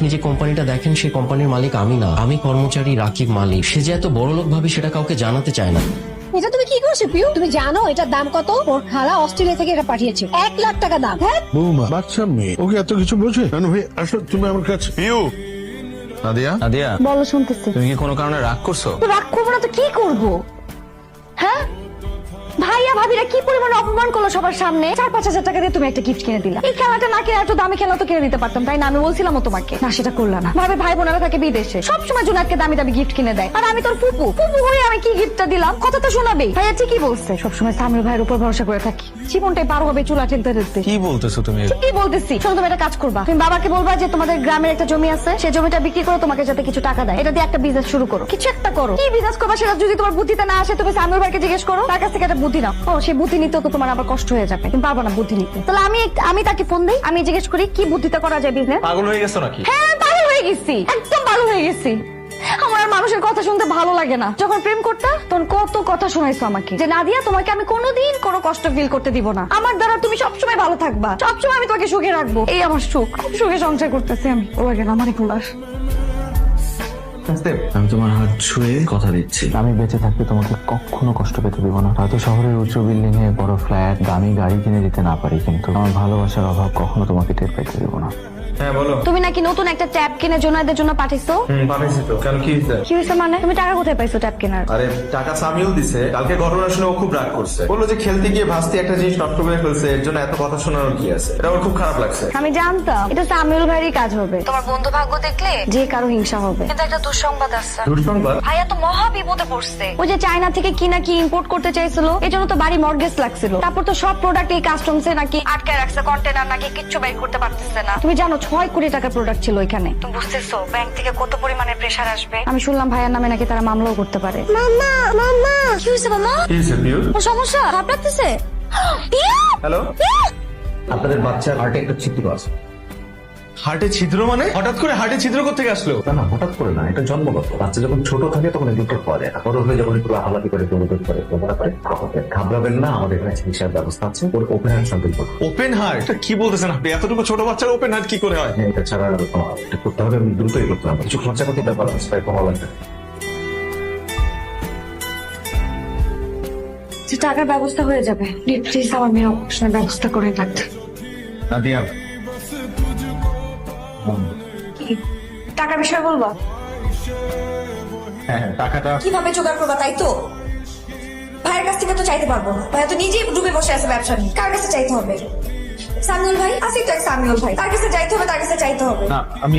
আপনি যে কোম্পানিটা দেখেন সেই কোম্পানির মালিক আমি না, আমি কর্মচারী রাকিব মালিক। সে যে এত বড়লোক ভাবে সেটা কাউকে জানাতে চায় না। এটা তুমি কি করছো পিউ? তুমি জানো এটার দাম কত? ওর খালা অস্ট্রেলিয়া থেকে এটা পাঠিয়েছে, 1,00,000 টাকা দাম। হ্যাঁ বৌমা বাচ্চা মেয়ে, ওকে এত কিছু বোঝে? নানু ভাই আসলে তুমি আমার কাছে। পিউ, নাদিয়া, নাদিয়া, বলো, শুনতেছি। তুমি কি কোনো কারণে রাগ করছো? তো রাগ করবো না তো কি করবো? হ্যাঁ, ভাইয়া ভাবিরা কি পরিমাণ অপমান করলো সবার সামনে। 4-5 হাজার টাকা দিয়ে তুমি একটা গিফট কিনে দিলা। এই খেলাটা না কিনে একটু দামি খেলা তো কিনে দিতে পারতাম, তাই না? আমি বলছিলাম তোমাকে, না সেটা করলা না। ভাবে ভাই বোনেরা থাকে বিদেশে, সবসময় জুনাতকে দামি দামি গিফট কিনে দেয়, আর আমি তোর ফুপু ফুপু হয়ে আমি কি গিফটটা দিলাম? কথা তো শোনাবে। ভাইয়া ঠিকই বলছে, সবসময় সামির ভাইয়ের উপর ভরসা করে থাকি, জীবনটাই পার হবে চুলা ঠেলতে ঠেলতে। কি বলতেছো তুমি? ঠিকই বলতেছি। শোনো, তুমি একটা কাজ করবা, তুমি বাবাকে বলবা যে তোমাদের গ্রামের একটা জমি আছে, সেই জমিটা বিক্রি করে তোমাকে যাতে কিছু টাকা দেয়, এটা দিয়ে একটা বিজনেস শুরু করো। কিছু একটা করো। কি বিজনেস করবা সেটা যদি তোমার বুদ্ধিতে না আসে, তুমি সামির ভাইকে জিজ্ঞেস করো, তার কাছ থেকে একটা বুদ্ধি নাও। ও সেই বুদ্ধি নিতে তো তোমার আবার কষ্ট হয়ে যাবে, তুমি পারবা না বুদ্ধি নিতে। তাহলে আমি তাকে ফোন দিই, আমি জিজ্ঞেস করি কি বুদ্ধিতে করা যায় বিজনেস। পাগল হয়ে গেছো নাকি? হ্যাঁ পাগল হয়ে গেছি, একদম পাগল হয়ে গেছি। আমার আর মানুষের কথা শুনতে ভালো লাগে না। যখন প্রেম করতে তখন কত কথা শোনাইছো আমাকে, যে নাদিয়া তোমাকে আমি কোনোদিন কোনো কষ্ট ফিল করতে দিব না, আমার দ্বারা তুমি সবসময় ভালো থাকবা, সবসময় আমি তোমাকে সুখে রাখবো। এই আমার সুখ, খুব সুখে সংসার করতেছি আমি। ও লাগে না আমারই কুলার। আমি তোমার হাত ছুঁয়ে কথা দিচ্ছি, আমি বেঁচে থাকতে তোমাকে কখনো কষ্ট পেতে দিব না। হয়তো শহরের উঁচু বিল্ডিং এ বড় ফ্ল্যাট দামি গাড়ি কিনে দিতে না পারি, কিন্তু আমার ভালোবাসার অভাব কখনো তোমাকে টের পেতে দিব না। হ্যাঁ বলো। তুমি নাকি নতুন একটা ট্যাব কিনে জোনাইদের জন্য পাঠিয়েছো? পাঠাইছি তো। কেন, কি হয়েছে? কি হয়েছে মানে? তুমি টাকা কোথায় পাইছো ট্যাব কেনার? আরে টাকা সামিউল দিছে। কালকে ঘটনা শুনে ও খুব রাগ করছে, বললো যে খেলতে গিয়ে ভাস্তি একটা জিনিস নষ্ট করে ফেলছে, এর জন্য এত কথা শোনানোর কি আছে। এটা ওর খুব খারাপ লাগছে। আমি জানতাম এটা সামিউল ভাইয়েরই কাজ হবে। তোমার বন্ধু ভাগ্য দেখলে যে কারো হিংসা হবে। কিন্তু একটা দুঃসংবাদ আছে। দুঃসংবাদ? ভাইয়া তো মহা বিপদে পড়ছে। ওই যে চায়না থেকে কি নাকি ইম্পোর্ট করতে চাইছিল, এই জন্য তো বাড়ি মর্গেজ লাগছিল। তারপর তো সব প্রোডাক্ট এই কাস্টমসে নাকি আটকে রাখছে, কন্টেনার নাকি কিচ্ছু বাইর করতে পারতেছে না। তুমি জানো 6 কোটি টাকা প্রোডাক্ট ছিল ওইখানে। তুমি বুঝতেছো ব্যাংক থেকে কত পরিমাণে প্রেসার আসবে? আমি শুনলাম ভাইয়ার নামে নাকি তারা মামলাও করতে পারে। মাম্মা মাম্মা কি হয়েছে মাম্মা? কি হয়েছে পিউ? কোনো সমস্যা? খারাপ লাগতেছে? পিউ! হ্যালো, আপনাদের বাচ্চার হার্টে একটা ছিদ্র আছে। হার্টে ছিদ্র মানে? হঠাৎ করে হার্টে ছিদ্র কোত্থেকে আসলো? না না, হঠাৎ করে না, এটা জন্মগত। বাচ্চা যখন ছোট থাকে তখন এগুলো পাওয়া যায় না, বড় হয়ে যখন একটু হালাকি করে দৌড়দৌড় করে তোমরা করে ঘাবড়াবেন না, আমাদের এখানে চিকিৎসার ব্যবস্থা আছে। ওর ওপেন হার্ট সার্জারি করবো। Open heart? কি বলতেছেন আপনি? এতটুকু ছোট বাচ্চার ওপেন হার্ট কি করে হয়? এটা ছাড়া এটা করতে হবে, আমি দ্রুতই করতে হবে। কিছু খরচা করতে ব্যাপার আছে, তাই কমা লাগবে। যে টাকার ব্যবস্থা হয়ে যাবে, প্লিজ আমার মেয়ের অপারেশনের ব্যবস্থা করে রাখতে। নাদিয়া, কি টাকার বিষয় বলবা? হ্যাঁ টাকাটা কিভাবে জোগাড় করবা তাই তো? ভাইয়ের কাছ থেকে তো চাইতে পারবো না, ভাইয়া তো নিজেই ডুবে বসে আছে ব্যবসা নিয়ে। কার কাছে চাইতে হবে? সামিউল ভাই আছে তো, এক সামিউল ভাই, তার কাছে চাইতে হবে, তার কাছে চাইতে হবে। না, আমি